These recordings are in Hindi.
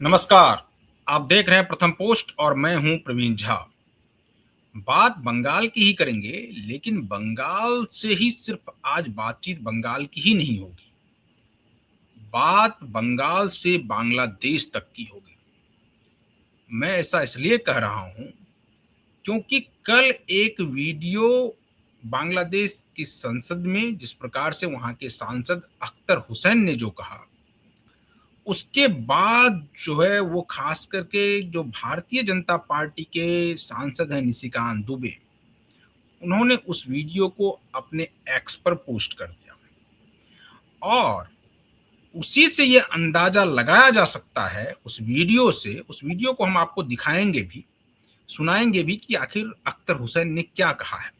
नमस्कार। आप देख रहे हैं प्रथम पोस्ट और मैं हूं प्रवीण झा। बात बंगाल की ही करेंगे, लेकिन बंगाल से ही सिर्फ आज बातचीत बंगाल की ही नहीं होगी। बात बंगाल से बांग्लादेश तक की होगी। मैं ऐसा इसलिए कह रहा हूं क्योंकि कल एक वीडियो बांग्लादेश की संसद में जिस प्रकार से वहां के सांसद अख्तर हुसैन ने जो कहा, उसके बाद जो है वो खास करके जो भारतीय जनता पार्टी के सांसद हैं निशिकांत दुबे, उन्होंने उस वीडियो को अपने एक्स पर पोस्ट कर दिया और उसी से ये अंदाजा लगाया जा सकता है, उस वीडियो को हम आपको दिखाएंगे भी, सुनाएंगे भी कि आखिर अख्तर हुसैन ने क्या कहा है।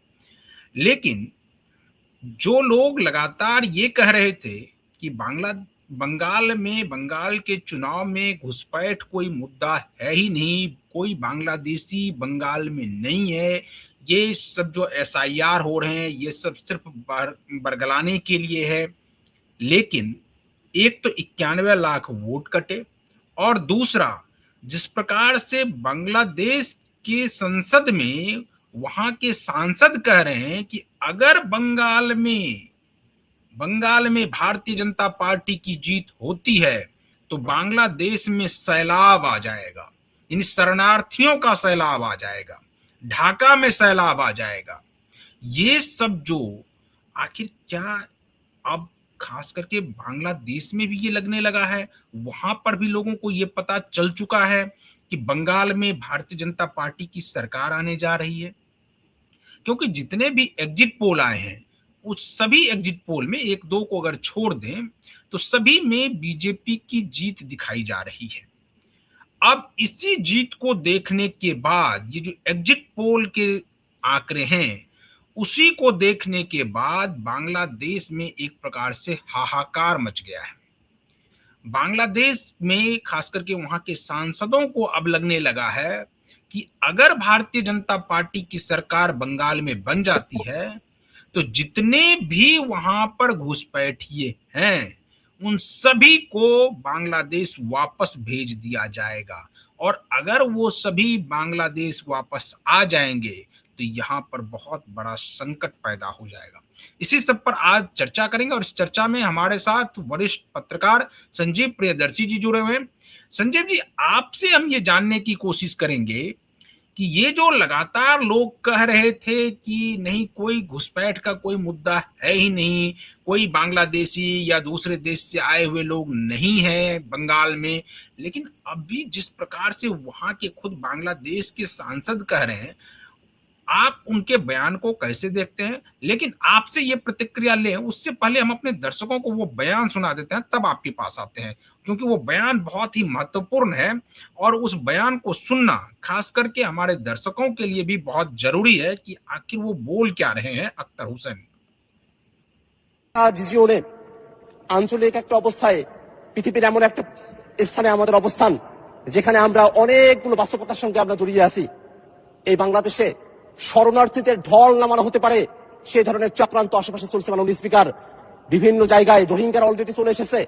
लेकिन जो लोग लगातार ये कह रहे थे कि बंगाल के चुनाव में घुसपैठ कोई मुद्दा है ही नहीं, कोई बांग्लादेशी बंगाल में नहीं है, ये सब जो एसआईआर हो रहे हैं ये सब सिर्फ बरगलाने के लिए है। लेकिन एक तो 91 लाख वोट कटे और दूसरा जिस प्रकार से बांग्लादेश के संसद में वहां के सांसद कह रहे हैं कि अगर बंगाल में भारतीय जनता पार्टी की जीत होती है तो बांग्लादेश में सैलाब आ जाएगा, इन शरणार्थियों का सैलाब आ जाएगा, ढाका में सैलाब आ जाएगा। ये सब जो आखिर क्या अब खास करके बांग्लादेश में भी ये लगने लगा है, वहां पर भी लोगों को ये पता चल चुका है कि बंगाल में भारतीय जनता पार्टी की सरकार आने जा रही है। क्योंकि जितने भी एग्जिट पोल आए हैं उस सभी एग्जिट पोल में एक दो को अगर छोड़ दें तो सभी में बीजेपी की जीत दिखाई जा रही है। अब इसी जीत को देखने के बाद ये जो एग्जिट पोल के आंकड़े हैं उसी को देखने के बाद बांग्लादेश में एक प्रकार से हाहाकार मच गया है। बांग्लादेश में खास करके वहां के सांसदों को अब लगने लगा है कि अगर भारतीय जनता पार्टी की सरकार बंगाल में बन जाती है तो जितने भी वहां पर घुसपैठिए हैं उन सभी को बांग्लादेश वापस भेज दिया जाएगा और अगर वो सभी बांग्लादेश वापस आ जाएंगे तो यहाँ पर बहुत बड़ा संकट पैदा हो जाएगा। इसी सब पर आज चर्चा करेंगे और इस चर्चा में हमारे साथ वरिष्ठ पत्रकार संजीव प्रियदर्शी जी जुड़े हुए हैं। संजीव जी, आपसे हम ये जानने की कोशिश करेंगे कि ये जो लगातार लोग कह रहे थे कि नहीं कोई घुसपैठ का कोई मुद्दा है ही नहीं, कोई बांग्लादेशी या दूसरे देश से आए हुए लोग नहीं है बंगाल में, लेकिन अभी जिस प्रकार से वहां के खुद बांग्लादेश के सांसद कह रहे हैं, आप उनके बयान को कैसे देखते हैं? लेकिन आपसे ये प्रतिक्रिया लें उससे पहले हम अपने दर्शकों को वो बयान सुना देते हैं, तब आपके पास आते हैं, क्योंकि वो बयान बहुत ही महत्वपूर्ण है और उस बयान को सुनना खास करके हमारे दर्शकों के लिए भी बहुत जरूरी है कि आखिर वो बोल क्या रहे हैं अख्तर हुसैन। রিজিওনে আঞ্চলিক একটা অবস্থায় পৃথিবীর এমন একটা স্থানে আমাদের অবস্থান যেখানে আমরা অনেকগুলো বাস্তবতার সঙ্গে আমরা জড়িয়ে আছি। এই বাংলাদেশে শরণার্থীদের ঢল নামানো হতে পারে সেই ধরনের চক্রান্ত আশেপাশে চলছে। মাননীয় স্পিকার, বিভিন্ন জায়গায় রোহিঙ্গারা অলরেডি চলে এসেছে,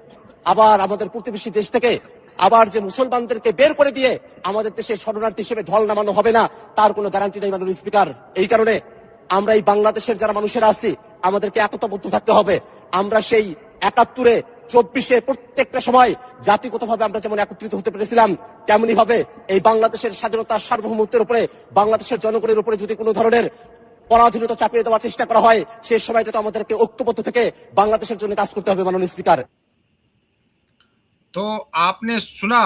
আবার আমাদের প্রতিবেশী দেশ থেকে আবার যে মুসলমানদেরকে বের করে দিয়ে আমাদের দেশে শরণার্থী হিসেবে ঢল নামানো হবে না তার কোনো গ্যারান্টি নেই মাননীয় স্পিকার। এই কারণে আমরা এই বাংলাদেশের যারা মানুষেরা আছি আমাদেরকে একতাবদ্ধ থাকতে হবে। আমরা সেই ৭১-এ ২৪-এ প্রত্যেকটা সময় জাতিগতভাবে আমরা যেমন একত্রিত হতে পেরেছিলাম তেমনি ভাবে এই বাংলাদেশের স্বাধীনতা সার্বভৌমত্বের উপরে বাংলাদেশের জনগণের উপরে যদি কোনো ধরনের পরাধীনতা চাপিয়ে দেওয়ার চেষ্টা করা হয় সেই সময়টা তো আমাদেরকে ঐক্যবদ্ধ থেকে বাংলাদেশের জন্য কাজ করতে হবে মাননীয় স্পিকার। तो आपने सुना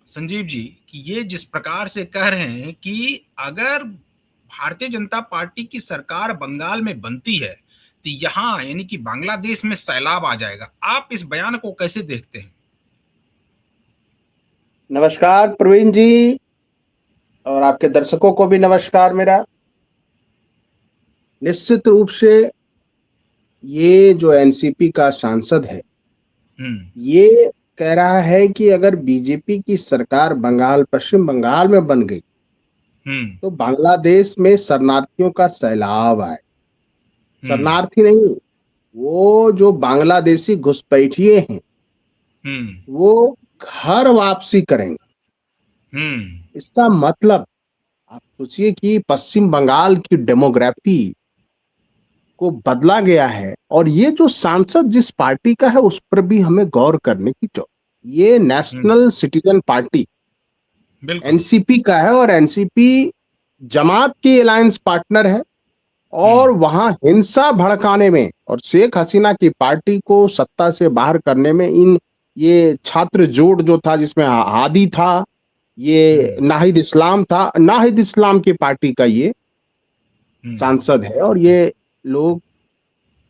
संजीव जी कि ये जिस प्रकार से कह रहे हैं कि अगर भारतीय जनता पार्टी की सरकार बंगाल में बनती है तो यहाँ यानी कि बांग्लादेश में सैलाब आ जाएगा। आप इस बयान को कैसे देखते हैं? नमस्कार प्रवीण जी और आपके दर्शकों को भी नमस्कार मेरा। निश्चित रूप से ये जो एनसीपी का सांसद है ये कह रहा है कि अगर बीजेपी की सरकार पश्चिम बंगाल में बन गई तो बांग्लादेश में शरणार्थियों का सैलाब आए। शरणार्थी नहीं, वो जो बांग्लादेशी घुसपैठिए हैं वो घर वापसी करेंगे। इसका मतलब आप सोचिए कि पश्चिम बंगाल की डेमोग्राफी को बदला गया है, और ये जो सांसद जिस पार्टी का है उस पर भी हमें गौर करने की जरूरत। ये नेशनल सिटीजन पार्टी बिल्कुल। एनसीपी का है, और एनसीपी जमात की अलायंस पार्टनर है, और वहां हिंसा भड़काने में और शेख हसीना की पार्टी को सत्ता से बाहर करने में ये छात्र जोड़ जो था, जिसमें हादी था, ये नाहिद इस्लाम था, नाहिद इस्लाम की पार्टी का ये सांसद है, और ये लोग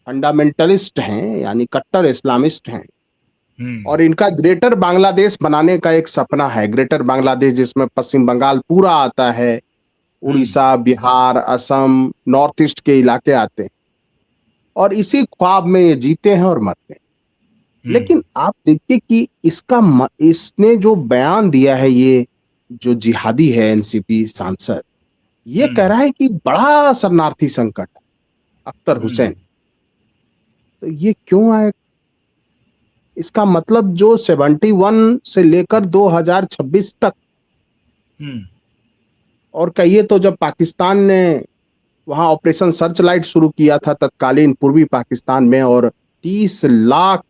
फंडामेंटलिस्ट हैं, यानी कट्टर इस्लामिस्ट हैं। और इनका ग्रेटर बांग्लादेश बनाने का एक सपना है, ग्रेटर बांग्लादेश जिसमें पश्चिम बंगाल पूरा आता है, उड़ीसा, बिहार, असम, नॉर्थ ईस्ट के इलाके आते हैं, और इसी ख्वाब में ये जीते हैं और मरते हैं। लेकिन आप देखिए कि इसने जो बयान दिया है, ये जो जिहादी है एनसीपी सांसद, ये कह रहा है कि बड़ा शरणार्थी संकट है, अख्तर हुसैन। तो ये क्यों आए? इसका मतलब जो 71 से लेकर 2026 तक, और कहिए तो जब पाकिस्तान ने वहां ऑपरेशन सर्च लाइट शुरू किया था तत्कालीन पूर्वी पाकिस्तान में, और 30 लाख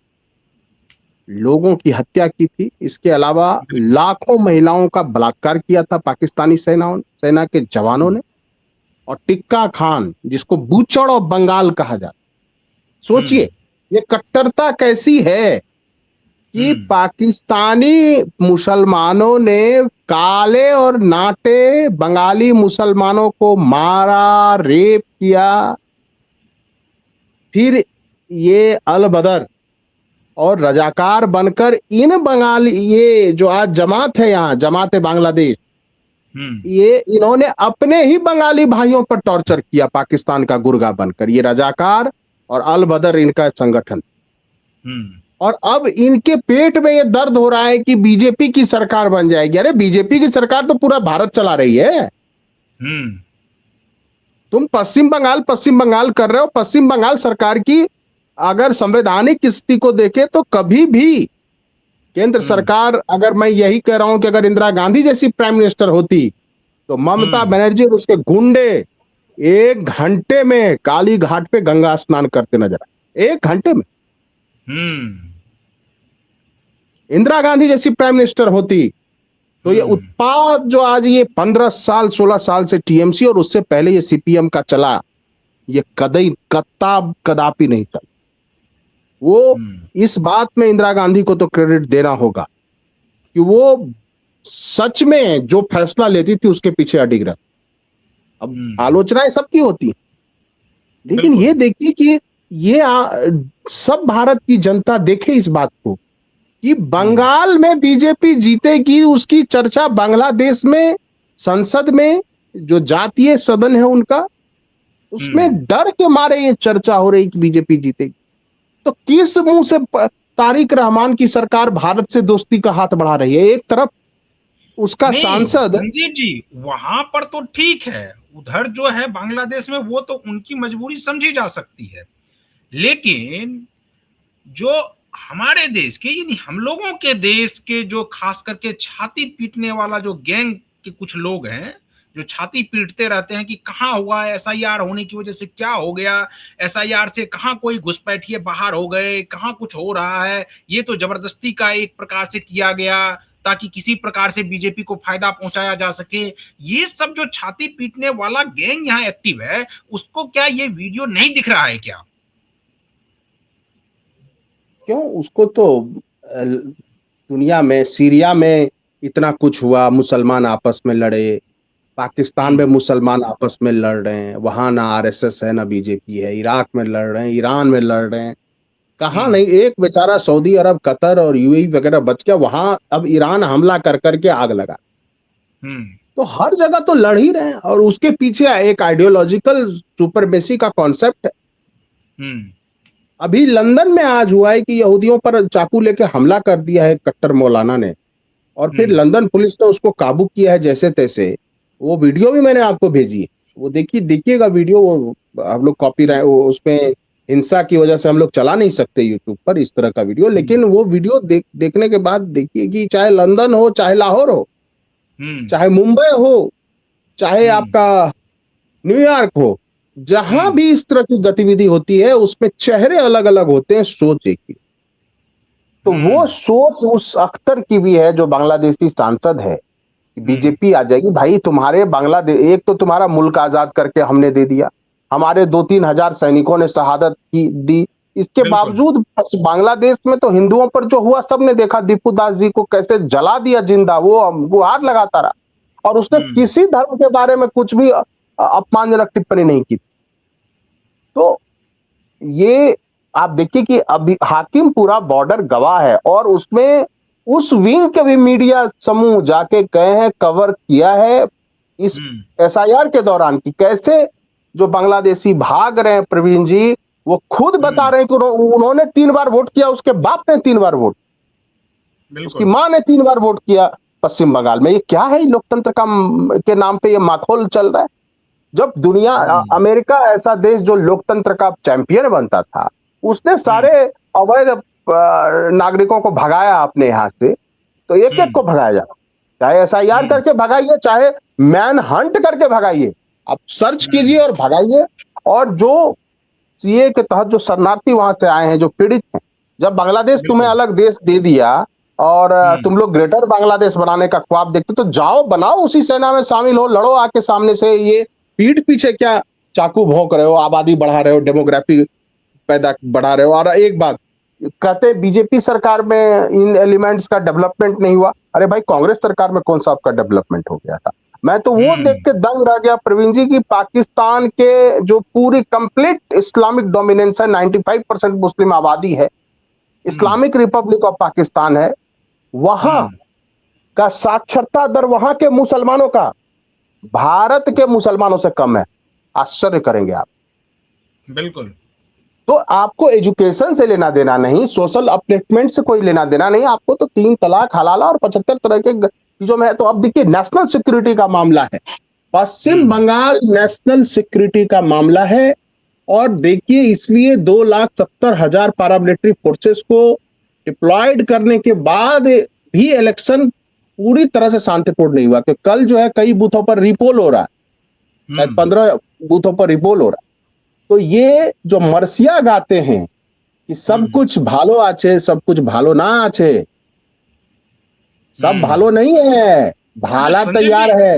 लोगों की हत्या की थी, इसके अलावा लाखों महिलाओं का बलात्कार किया था पाकिस्तानी सेना के जवानों ने, और टिक्का खान जिसको बूचड़ ऑफ बंगाल कहा जाता, सोचिए ये कट्टरता कैसी है कि पाकिस्तानी मुसलमानों ने काले और नाटे बंगाली मुसलमानों को मारा, रेप किया। फिर ये अल बदर और रजाकार बनकर इन बंगाली, ये जो आज जमात है, यहाँ जमात है बांग्लादेश, ये इन्होंने अपने ही बंगाली भाइयों पर टॉर्चर किया पाकिस्तान का गुर्गा बनकर। ये रजाकार और अल बदर इनका संगठन, और अब इनके पेट में ये दर्द हो रहा है कि बीजेपी की सरकार बन जाएगी। अरे बीजेपी की सरकार तो पूरा भारत चला रही है। तुम पश्चिम बंगाल कर रहे हो। पश्चिम बंगाल सरकार की अगर संवैधानिक स्थिति को देखे तो कभी भी केंद्र सरकार, अगर मैं यही कह रहा हूं कि अगर इंदिरा गांधी जैसी प्राइम मिनिस्टर होती तो ममता बनर्जी और उसके गुंडे 1 घंटे में काली घाट पे गंगा स्नान करते नजर आए। 1 घंटे में इंदिरा गांधी जैसी प्राइम मिनिस्टर होती तो ये उत्पाद जो आज ये 15 साल 16 साल से टीएमसी और उससे पहले ये सीपीएम का चला, ये कदापि नहीं था। वो इस बात में इंदिरा गांधी को तो क्रेडिट देना होगा कि वो सच में जो फैसला लेती थी उसके पीछे अडिग रहा। अब आलोचनाएं सबकी होती, लेकिन ये देखिए कि ये सब भारत की जनता देखे इस बात को कि बंगाल में बीजेपी जीतेगी, उसकी चर्चा बांग्लादेश में संसद में जो जातीय सदन है उनका, उसमें डर के मारे ये चर्चा हो रही कि बीजेपी जीतेगी। तो किस मुंह से तारिक रहमान की सरकार भारत से दोस्ती का हाथ बढ़ा रही है? एक तरफ उसका सांसद संजीव जी, वहां पर तो ठीक है, उधर जो है बांग्लादेश में वो तो उनकी मजबूरी समझी जा सकती है, लेकिन जो हमारे देश के, यानी हम लोगों के देश के जो खास करके छाती पीटने वाला जो गैंग के कुछ लोग हैं, जो छाती पीटते रहते हैं कि कहाँ हुआ, एसआईआर होने की वजह से क्या हो गया, एसआईआर से कहाँ कोई घुसपैठिए बाहर हो गए, कहाँ कुछ हो रहा है, ये तो जबरदस्ती का एक प्रकार से किया गया ताकि किसी प्रकार से बीजेपी को फायदा पहुंचाया जा सके। ये सब जो छाती पीटने वाला गैंग यहाँ एक्टिव है, उसको क्या ये वीडियो नहीं दिख रहा है क्या? क्यों? उसको तो दुनिया में, सीरिया में इतना कुछ हुआ, मुसलमान आपस में लड़े, पाकिस्तान में मुसलमान आपस में लड़ रहे हैं, वहां ना आरएसएस है ना बीजेपी है, इराक में लड़ रहे हैं, ईरान में लड़ रहे हैं, कहाँ नहीं। एक बेचारा सऊदी अरब, कतर और यूएई वगैरह बच गया, वहां अब ईरान हमला कर करके आग लगा। तो हर जगह तो लड़ ही रहे हैं, और उसके पीछे एक आइडियोलॉजिकल सुपरमेसी का कॉन्सेप्ट है। अभी लंदन में आज हुआ है कि यहूदियों पर चाकू लेके हमला कर दिया है कट्टर मौलाना ने, और फिर लंदन पुलिस ने उसको काबू किया है जैसे तैसे। वो वीडियो भी मैंने आपको भेजी है, वो देखिएगा वीडियो। वो आप लोग कॉपीराइट उसमें हिंसा की वजह से हम लोग चला नहीं सकते यूट्यूब पर इस तरह का वीडियो, लेकिन वो वीडियो देखने के बाद देखिए कि चाहे लंदन हो, चाहे लाहौर हो, हम्म। चाहे मुंबई हो, चाहे हम्म। आपका न्यूयॉर्क हो, जहां भी इस तरह की गतिविधि होती है उसमें चेहरे अलग अलग होते हैं, सोच एक ही। तो वो हम्म। सोच उस अख्तर की भी है जो बांग्लादेशी सांसद है, हम्म। बीजेपी आ जाएगी। भाई तुम्हारे बांग्लादेश, एक तो तुम्हारा मुल्क आजाद करके हमने दे दिया, हमारे 2-3 हजार सैनिकों ने शहादत की दी, इसके बिल्कुल। बावजूद बांग्लादेश में तो हिंदुओं पर जो हुआ सबने देखा, दीपू दास जी को कैसे जला दिया जिंदा, वो गुहार लगाता रहा, और उसने हम्म। किसी धर्म के बारे में कुछ भी अपमानजनक टिप्पणी नहीं की। तो ये आप देखिए कि अभी हाकिम पूरा बॉर्डर गवाह है, और उसमें उस विंग के भी मीडिया समूह जाके गए हैं, कवर किया है इस हम्म। एसआईआर के दौरान कि कैसे जो बांग्लादेशी भाग रहे हैं, प्रवीण जी वो खुद बता हम्म। रहे हैं कि उन्होंने 3 बार वोट किया, उसके बाप ने 3 बार वोट, उसकी बिल्कुल। मां ने 3 बार वोट किया पश्चिम बंगाल में। ये क्या है, लोकतंत्र का के नाम पे ये माखौल चल रहा है। जब दुनिया हम्म। अमेरिका ऐसा देश जो लोकतंत्र का चैंपियन बनता था, उसने हम्म। सारे अवैध नागरिकों को भगाया अपने यहां से, तो एक एक हम्म। को भगाया जा, चाहे एसआईआर हम्म। करके भगाइए, चाहे मैन हंट करके भगाइए, आप सर्च कीजिए हम्म। और भगाइए। और जो सीए के तहत जो शरणार्थी वहां से आए हैं, जो पीड़ित हैं, जब बांग्लादेश तुम्हें बिल्कुल। अलग देश दे दिया और हम्म। तुम लोग ग्रेटर बांग्लादेश बनाने का ख्वाब देखते, तो जाओ बनाओ, उसी सेना में शामिल हो, लड़ो आके सामने से। ये पीठ पीछे क्या चाकू भोंक रहे हो, आबादी बढ़ा रहे हो, डेमोग्राफी पैदा बढ़ा रहे हो। और एक बात कहते, बीजेपी सरकार में इन एलिमेंट्स का डेवलपमेंट नहीं हुआ। अरे भाई कांग्रेस सरकार में कौन सा आपका डेवलपमेंट हो गया था? मैं तो वो देख हम्म। के दंग रह गया प्रवीण जी की पाकिस्तान के जो पूरी कंप्लीट इस्लामिक डोमिनेंस है, 95% मुस्लिम आबादी है, हम्म। इस्लामिक रिपब्लिक ऑफ पाकिस्तान है, वहां हम्म। का साक्षरता दर वहां के मुसलमानों का भारत के मुसलमानों से कम है। आश्चर्य करेंगे आप। बिल्कुल। तो आपको एजुकेशन से लेना देना नहीं, सोशल अपलिफ्टमेंट से कोई लेना देना नहीं, आपको तो 3 तलाक, हलाला और 75 तरह के चीजों में है। तो अब देखिए नेशनल सिक्योरिटी का मामला है, पश्चिम हम्म। बंगाल नेशनल सिक्योरिटी का मामला है। और देखिए इसलिए 2,70,000 पैरामिलिट्री फोर्सेस को डिप्लॉयड करने के बाद भी इलेक्शन पूरी तरह से शांतिपूर्ण नहीं हुआ, क्योंकि कल जो है कई बूथों पर रिपोल हो रहा है, शायद हम्म। 15 बूथों पर रिपोल हो रहा है। तो ये जो मरसिया गाते हैं कि सब हम्म। कुछ भालो आछे, सब कुछ भालो ना आछे, सब हम्म। भालो नहीं है, अच्छा भाला तैयार है।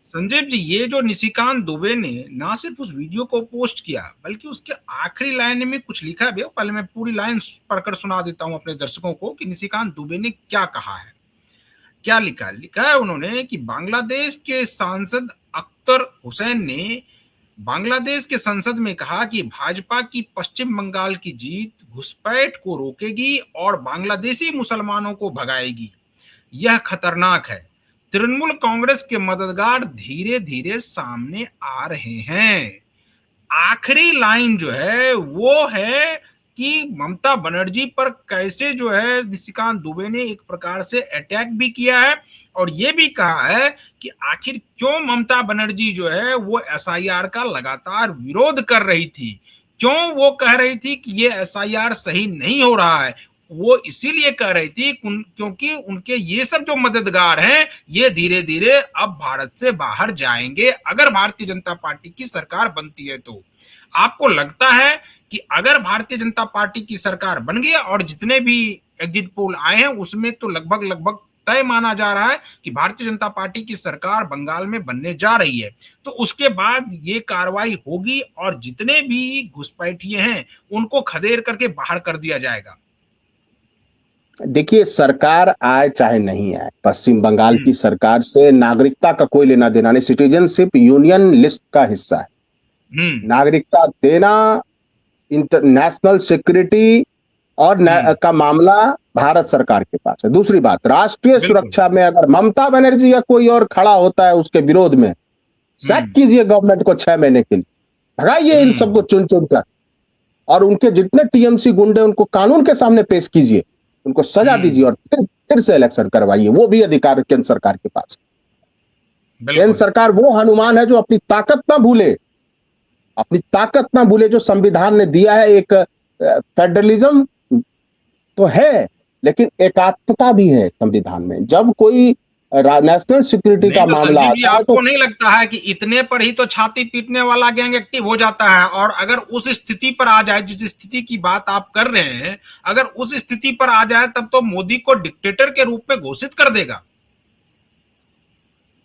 संजीव जी, ये जो निशिकांत दुबे ने ना सिर्फ उस वीडियो को पोस्ट किया, बल्कि उसके आखिरी लाइन में कुछ लिखा भी है। पहले मैं पूरी लाइन पढ़कर सुना देता हूं अपने दर्शकों को कि निशिकांत दुबे ने क्या कहा है। क्या लिखा है? लिखा है उन्होंने कि बांग्लादेश के सांसद अख्तर हुसैन ने बांग्लादेश के संसद में कहा कि भाजपा की पश्चिम बंगाल की जीत घुसपैठ को रोकेगी और बांग्लादेशी मुसलमानों को भगाएगी। यह खतरनाक है। तृणमूल कांग्रेस के मददगार धीरे धीरे सामने आ रहे हैं। आखिरी लाइन जो है वो है कि ममता बनर्जी पर कैसे जो है निशिकांत दुबे ने एक प्रकार से अटैक भी किया है, और ये भी कहा है कि आखिर क्यों ममता बनर्जी जो है वो एसआईआर का लगातार विरोध कर रही थी, क्यों वो कह रही थी कि ये एसआईआर सही नहीं हो रहा है। वो इसीलिए कह रही थी क्योंकि उनके ये सब जो मददगार हैं ये धीरे धीरे अब भारत से बाहर जाएंगे अगर भारतीय जनता पार्टी की सरकार बनती है। तो आपको लगता है कि अगर भारतीय जनता पार्टी की सरकार बन गई और जितने भी एग्जिट पोल आए हैं उसमें तो लगभग लगभग तय माना जा रहा है कि भारतीय जनता पार्टी की सरकार बंगाल में बनने जा रही है, तो उसके बाद ये कार्रवाई होगी और जितने भी घुसपैठिए हैं उनको खदेड़ करके बाहर कर दिया जाएगा। देखिए सरकार आए चाहे नहीं आए, पश्चिम बंगाल की सरकार से नागरिकता का कोई लेना देना नहीं, सिटीजनशिप यूनियन लिस्ट का हिस्सा है। नागरिकता देना, इंटरनेशनल सिक्योरिटी और का मामला भारत सरकार के पास है। दूसरी बात, राष्ट्रीय सुरक्षा में अगर ममता बनर्जी या कोई और खड़ा होता है उसके विरोध में, सैक कीजिए गवर्नमेंट को 6 महीने के लिए, भगाइए इन सबको चुन चुन कर, और उनके जितने टीएमसी गुंडे उनको कानून के सामने पेश कीजिए, उनको सजा दीजिए और फिर से इलेक्शन करवाइए। वो भी अधिकार केंद्र सरकार के पास है। केंद्र सरकार वो हनुमान है जो अपनी ताकत ना भूले, अपनी ताकत ना भूले, जो संविधान ने दिया है। एक फेडरलिज्म तो है, लेकिन एकात्मता भी है संविधान में। जब कोई नेशनल सिक्योरिटी नहीं का तो मामला संजीव जी, आता है तो आपको नहीं लगता है कि इतने पर ही तो छाती पीटने वाला गैंग एक्टिव हो जाता है? और अगर उस स्थिति पर आ जाए, जिस स्थिति की बात आप कर रहे हैं, अगर उस स्थिति पर आ जाए, तब तो मोदी को डिक्टेटर के रूप में घोषित कर देगा।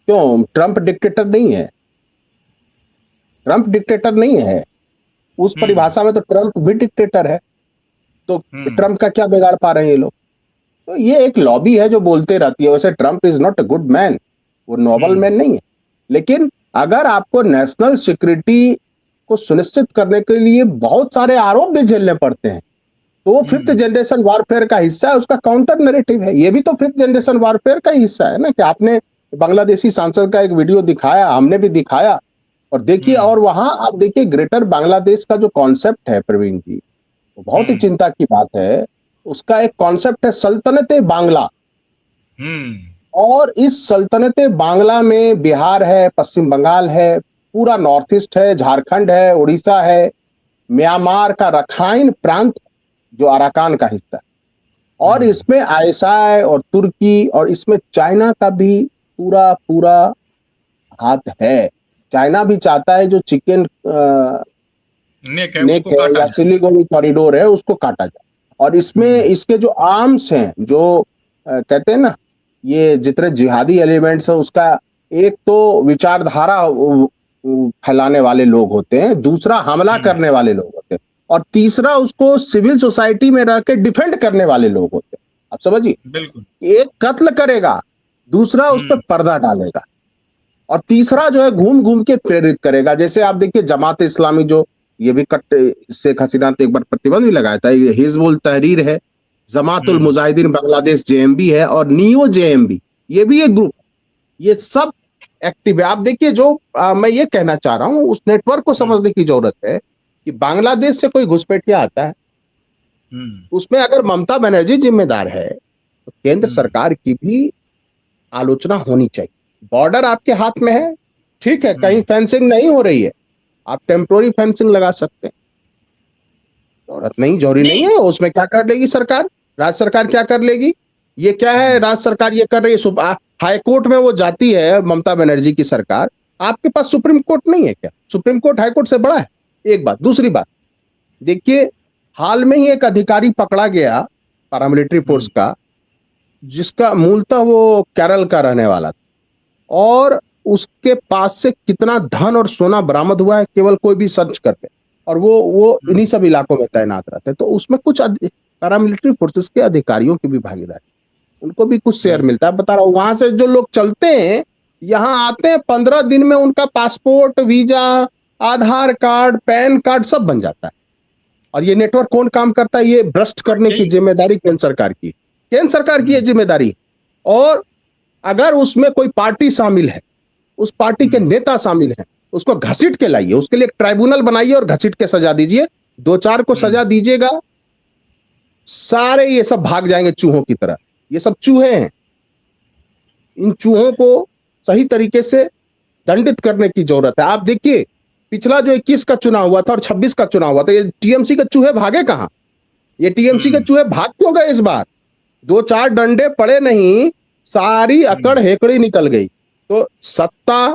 क्यों? ट्रंप डिक्टेटर नहीं है। ट्रंप डिक्टेटर नहीं है। उस परिभाषा में तो ट्रंप भी डिक्टेटर है। तो ट्रंप का क्या बिगाड़ पा रहे हैं ये लोग? तो ये एक लॉबी है जो बोलते रहती है। वैसे Trump is not a good man, वो नोबल मैन नहीं है। लेकिन अगर आपको नेशनल सिक्योरिटी को सुनिश्चित करने के लिए बहुत सारे आरोप भी झेलने पड़ते हैं, तो वो फिफ्थ जनरेशन वॉरफेयर का हिस्सा है। उसका काउंटर नैरेटिव है। ये भी तो फिफ्थ जनरेशन वॉरफेयर का ही हिस्सा है ना, कि आपने बांग्लादेशी सांसद का एक वीडियो दिखाया, हमने भी दिखाया। और देखिए, और वहां आप देखिए ग्रेटर बांग्लादेश का जो कॉन्सेप्ट है प्रवीण जी, वो बहुत ही चिंता की बात है। उसका एक कॉन्सेप्ट है सल्तनत बांग्ला। और इस सल्तनत बांग्ला में बिहार है, पश्चिम बंगाल है, पूरा नॉर्थ ईस्ट है, झारखंड है, उड़ीसा है, म्यांमार का रखाइन प्रांत जो अराकान का हिस्सा है, और इसमें आयसाय और तुर्की और इसमें चाइना का भी पूरा पूरा हाथ है। चाइना भी चाहता है जो चिकन नेक है या सिलीगुड़ी कॉरिडोर है, उसको काटा जाए। और इसमें इसके जो आर्म्स हैं, जो कहते हैं ना, ये जितने जिहादी एलिमेंट्स हैं, उसका एक तो विचारधारा फैलाने वाले लोग होते हैं, दूसरा हमला करने वाले लोग होते हैं, और तीसरा उसको सिविल सोसाइटी में रह के डिफेंड करने वाले लोग होते हैं। आप समझिए, बिल्कुल। एक कत्ल करेगा, दूसरा उस पर पर्दा डालेगा, और तीसरा जो है घूम घूम के प्रेरित करेगा। जैसे आप देखिए जमात इस्लामी, जो ये भी शेख हसीना ने एक बार प्रतिबंध भी लगाया था, ये हिजबुल तहरीर है, जमातुल मुजाहिदीन बांग्लादेश जेएमबी है, और नियो जेएमबी, ये भी एक ग्रुप, ये सब एक्टिव है। आप देखिए, जो मैं ये कहना चाह रहा हूं, उस नेटवर्क को समझने की जरूरत है कि बांग्लादेश से कोई घुसपैठिया आता है, उसमें अगर ममता बनर्जी जिम्मेदार है, तो केंद्र सरकार की भी आलोचना होनी चाहिए। बॉर्डर आपके हाथ में है, ठीक है, कहीं फेंसिंग नहीं हो रही है, आप टेम्पोररी फेंसिंग लगा सकते हैं, जरूरी नहीं है। उसमें क्या कर लेगी सरकार? राज्य सरकार क्या कर लेगी? ये क्या है, राज्य सरकार ये कर रही है, हाई कोर्ट में वो जाती है ममता बनर्जी की सरकार। आपके पास सुप्रीम कोर्ट नहीं है क्या? सुप्रीम कोर्ट हाई कोर्ट से बड़ा है, एक बात। दूसरी बात, देखिए हाल में ही एक अधिकारी पकड़ा गया पैरामिलिट्री फोर्स का, जिसका मूलतः वो केरल का रहने वाला था, और उसके पास से कितना धन और सोना बरामद हुआ है केवल कोई भी सर्च करके, और वो इन्हीं सब इलाकों में तैनात रहते हैं। तो उसमें कुछ पैरामिलिट्री फोर्सेस के अधिकारियों की भी भागीदारी, उनको भी कुछ शेयर मिलता है। बता रहा हूं, वहां से जो लोग चलते हैं, यहाँ आते हैं, 15 दिन में उनका पासपोर्ट, वीजा, आधार कार्ड, पैन कार्ड सब बन जाता है। और ये नेटवर्क कौन काम करता है? ये भ्रष्ट करने की जिम्मेदारी केंद्र सरकार की, केंद्र सरकार की है जिम्मेदारी। और अगर उसमें कोई पार्टी शामिल है, उस पार्टी के नेता शामिल हैं, उसको घसीट के लाइए, उसके लिए एक ट्राइब्यूनल बनाइए और घसीट के सजा दीजिए। 2-4 को सजा दीजिएगा, सारे ये सब भाग जाएंगे चूहों की तरह। ये सब चूहे हैं, इन चूहों को सही तरीके से दंडित करने की जरूरत है। आप देखिए, पिछला जो 21 का चुनाव हुआ था और 26 का चुनाव हुआ था, ये टीएमसी के चूहे भागे कहां? ये टीएमसी के चूहे भाग क्यों गए? इस बार 2-4 डंडे पड़े नहीं, सारी अकड़ हेकड़ी निकल गई। तो सत्ता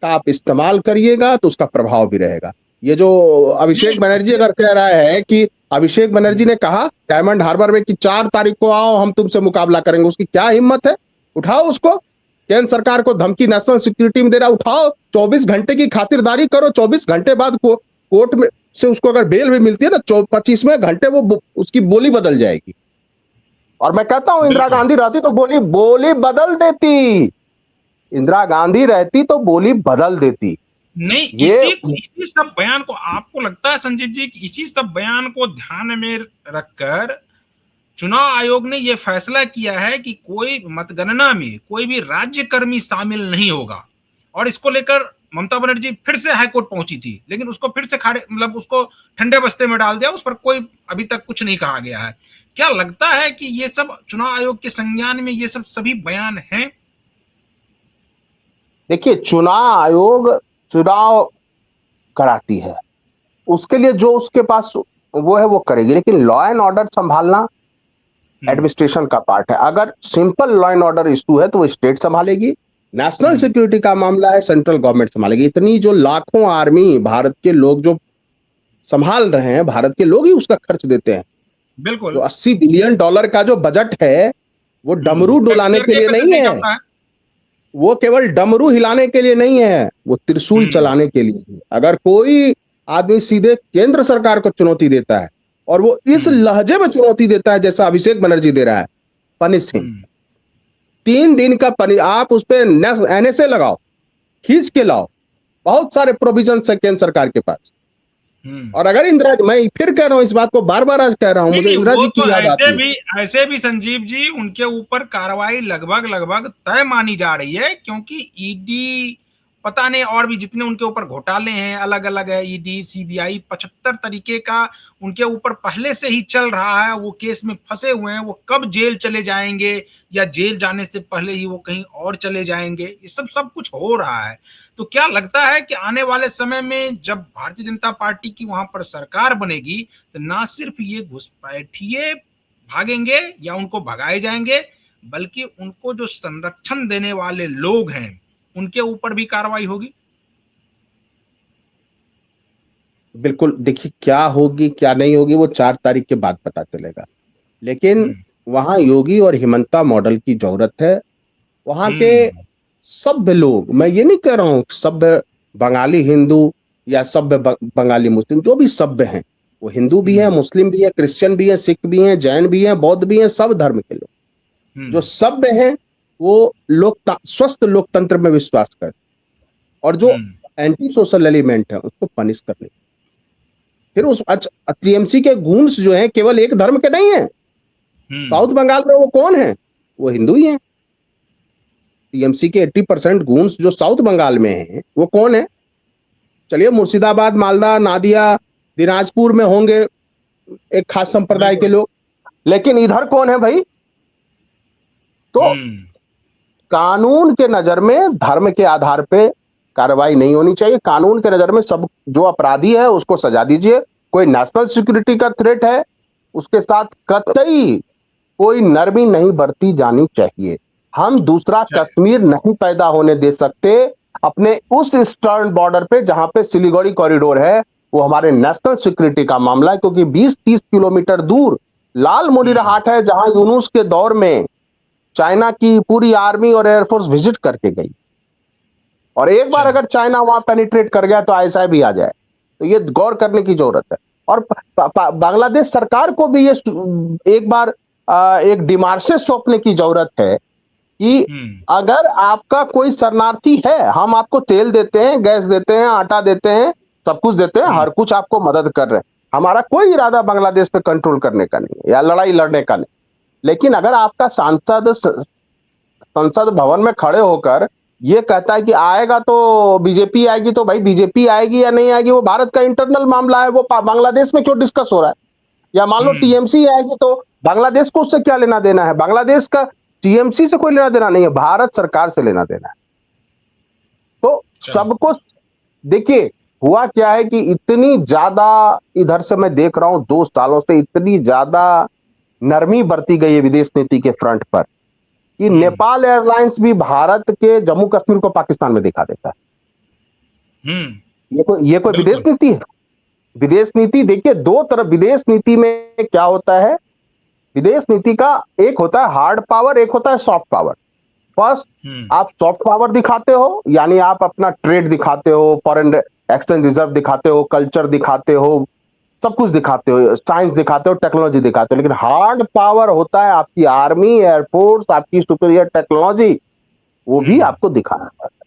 का आप इस्तेमाल करिएगा तो उसका प्रभाव भी रहेगा। ये जो अभिषेक बनर्जी अगर कह रहा है कि अभिषेक बनर्जी ने कहा डायमंड हार्बर में कि 4 तारीख को आओ, हम तुमसे मुकाबला करेंगे, उसकी क्या हिम्मत है? उठाओ उसको। केंद्र सरकार को धमकी नेशनल सिक्योरिटी में दे रहा, उठाओ, 24 घंटे की खातिरदारी करो। 24 घंटे बाद कोर्ट में से उसको अगर बेल भी मिलती है ना, 25वें घंटे वो उसकी बोली बदल जाएगी। और मैं कहता हूं, इंदिरा गांधी रहती तो बोली बदल देती। इंदिरा गांधी रहती तो बोली बदल देती। नहीं, इसी सब बयान को, आपको लगता है संजीव जी कि इसी सब बयान को ध्यान में रखकर चुनाव आयोग ने यह फैसला किया है कि कोई मतगणना में कोई भी राज्यकर्मी शामिल नहीं होगा? और इसको लेकर ममता बनर्जी फिर से हाईकोर्ट पहुंची थी, लेकिन उसको फिर से उसको ठंडे बस्ते में डाल दिया, उस पर कोई अभी तक कुछ नहीं कहा गया है। क्या लगता है कि ये सब चुनाव आयोग के संज्ञान में ये सब सभी बयान हैं? देखिए, चुनाव आयोग चुनाव कराती है, उसके लिए जो उसके पास वो है वो करेगी, लेकिन लॉ एंड ऑर्डर संभालना एडमिनिस्ट्रेशन का पार्ट है। अगर simple law and order issue है तो वो स्टेट संभालेगी, नेशनल सिक्योरिटी का मामला है सेंट्रल गवर्नमेंट संभालेगी। इतनी जो लाखों आर्मी भारत के लोग जो संभाल रहे हैं, भारत के लोग ही उसका खर्च देते हैं। बिल्कुल। जो $80 बिलियन का जो बजट है वो डमरू डुलाने के लिए नहीं है, वो केवल डमरू हिलाने के लिए नहीं है, वो त्रिशूल चलाने के लिए है। अगर कोई आदमी सीधे केंद्र सरकार को चुनौती देता है और वो इस लहजे में चुनौती देता है जैसा अभिषेक बनर्जी दे रहा है, पनिश हिम। 3 दिन का आप उस पर एनएसए लगाओ, खींच के लाओ, बहुत सारे प्रोविजन है केंद्र सरकार के पास। और अगर इंदिरा, मैं फिर कह रहा हूं इस बात को, बार बार आज कह रहा हूं, मुझे इंदिरा जी की याद आती है। ऐसे भी संजीव जी उनके ऊपर कार्रवाई लगभग तय मानी जा रही है, क्योंकि ईडी पता नहीं और भी जितने उनके ऊपर घोटाले हैं अलग अलग है, ईडी सीबीआई 75 तरीके का उनके ऊपर पहले से ही चल रहा है। वो केस में फंसे हुए हैं, वो कब जेल चले जाएंगे या जेल जाने से पहले ही वो कहीं और चले जाएंगे, ये सब कुछ हो रहा है। तो क्या लगता है कि आने वाले समय में जब भारतीय जनता पार्टी की वहां पर सरकार बनेगी तो ना सिर्फ ये घुसपैठिए भागेंगे या उनको भगाए जाएंगे, बल्कि उनको जो संरक्षण देने वाले लोग हैं उनके ऊपर भी कार्रवाई होगी? बिल्कुल, देखिए क्या होगी क्या नहीं होगी वो 4 तारीख के बाद पता चलेगा, लेकिन वहां योगी और हिमंता मॉडल की जरूरत है। वहां के सभ्य लोग, मैं ये नहीं कह रहा हूं सभ्य बंगाली हिंदू या सभ्य बंगाली मुस्लिम, जो भी सभ्य हैं, वो हिंदू भी है, मुस्लिम भी है, क्रिश्चियन भी है, सिख भी है, जैन भी है, बौद्ध भी है, सब धर्म के लोग जो सभ्य हैं वो स्वस्थ लोकतंत्र में विश्वास करते, और जो एंटी सोशल एलिमेंट है उसको पनिश करने। फिर उस टीएमसी के गूंस जो हैं केवल एक धर्म के नहीं है। साउथ बंगाल में वो कौन है? वो हिंदू ही है। टीएमसी के 80% गूंस जो साउथ बंगाल में हैं वो कौन है? चलिए मुर्शिदाबाद, मालदा, नादिया, दिनाजपुर में होंगे एक खास संप्रदाय के लोग, लेकिन इधर कौन है भाई? तो कानून के नजर में धर्म के आधार पे कार्रवाई नहीं होनी चाहिए। कानून के नजर में सब जो अपराधी है उसको सजा दीजिए। कोई नेशनल सिक्योरिटी का थ्रेट है उसके साथ कतई कोई नरमी नहीं बरती जानी चाहिए। हम दूसरा कश्मीर नहीं पैदा होने दे सकते अपने उस ईस्टर्न बॉर्डर पे जहां पे सिलीगुड़ी कॉरिडोर है। वो हमारे नेशनल सिक्योरिटी का मामला है, क्योंकि 20-30 किलोमीटर दूर लाल मोरीहाट है जहां यूनुस के दौर में चाइना की पूरी आर्मी और एयरफोर्स विजिट करके गई। और एक बार अगर चाइना वहां पेनिट्रेट कर गया तो आईएसआई भी आ जाए। तो ये गौर करने की जरूरत है। और बांग्लादेश सरकार को भी ये एक बार एक डिमार्शेस सौंपने की जरूरत है कि अगर आपका कोई शरणार्थी है, हम आपको तेल देते हैं, गैस देते हैं, आटा देते हैं, सब कुछ देते हैं, हर कुछ आपको मदद कर रहे हैं। हमारा कोई इरादा बांग्लादेश पे कंट्रोल करने का नहीं है या लड़ाई लड़ने का नहीं। लेकिन अगर आपका सांसद संसद भवन में खड़े होकर ये कहता है कि आएगा तो बीजेपी आएगी, तो भाई बीजेपी आएगी या नहीं आएगी वो भारत का इंटरनल मामला है, वो बांग्लादेश में क्यों डिस्कस हो रहा है? या मान लो टीएमसी आएगी तो बांग्लादेश को उससे क्या लेना देना है? बांग्लादेश का टीएमसी से कोई लेना देना नहीं है, भारत सरकार से लेना देना है। तो सबको देखिए हुआ क्या है कि इतनी ज्यादा इधर से मैं देख रहा हूं 2 सालों से इतनी ज्यादा नरमी बरती गई है विदेश नीति के फ्रंट पर कि नेपाल एयरलाइंस भी भारत के जम्मू कश्मीर को पाकिस्तान में दिखा देता है। ये कोई विदेश नीति है? विदेश नीति देखिए 2 तरफ विदेश नीति में क्या होता है। विदेश नीति का एक होता है हार्ड पावर, एक होता है सॉफ्ट पावर। फर्स्ट आप सॉफ्ट पावर दिखाते हो, यानी आप अपना ट्रेड दिखाते हो, फॉरेन एक्सचेंज रिजर्व दिखाते हो, कल्चर दिखाते हो, सब कुछ दिखाते हो, साइंस दिखाते हो, टेक्नोलॉजी दिखाते हो। लेकिन हार्ड पावर होता है आपकी आर्मी, एयरफोर्स, आपकी सुपीरियर टेक्नोलॉजी, वो भी आपको दिखाना पड़ता है।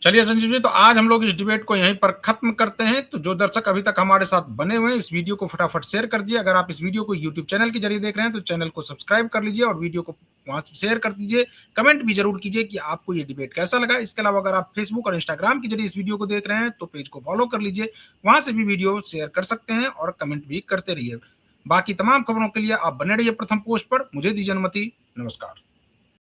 चलिए संजीव जी, तो आज हम लोग इस डिबेट को यहीं पर खत्म करते हैं। तो जो दर्शक अभी तक हमारे साथ बने हुए हैं इस वीडियो को फटाफट शेयर कर दिए। अगर आप इस वीडियो को यूट्यूब चैनल के जरिए देख रहे हैं तो चैनल को सब्सक्राइब कर लीजिए और वीडियो को वहां से शेयर कर दीजिए। कमेंट भी जरूर कीजिए कि आपको ये डिबेट कैसा लगा। इसके अलावा अगर आप फेसबुक और इंस्टाग्राम के जरिए इस वीडियो को देख रहे हैं तो पेज को फॉलो कर लीजिए, वहां से भी वीडियो शेयर कर सकते हैं और कमेंट भी करते रहिए। बाकी तमाम खबरों के लिए आप बने रहिए प्रथम पोस्ट पर। मुझे दीजिए अनुमति, नमस्कार।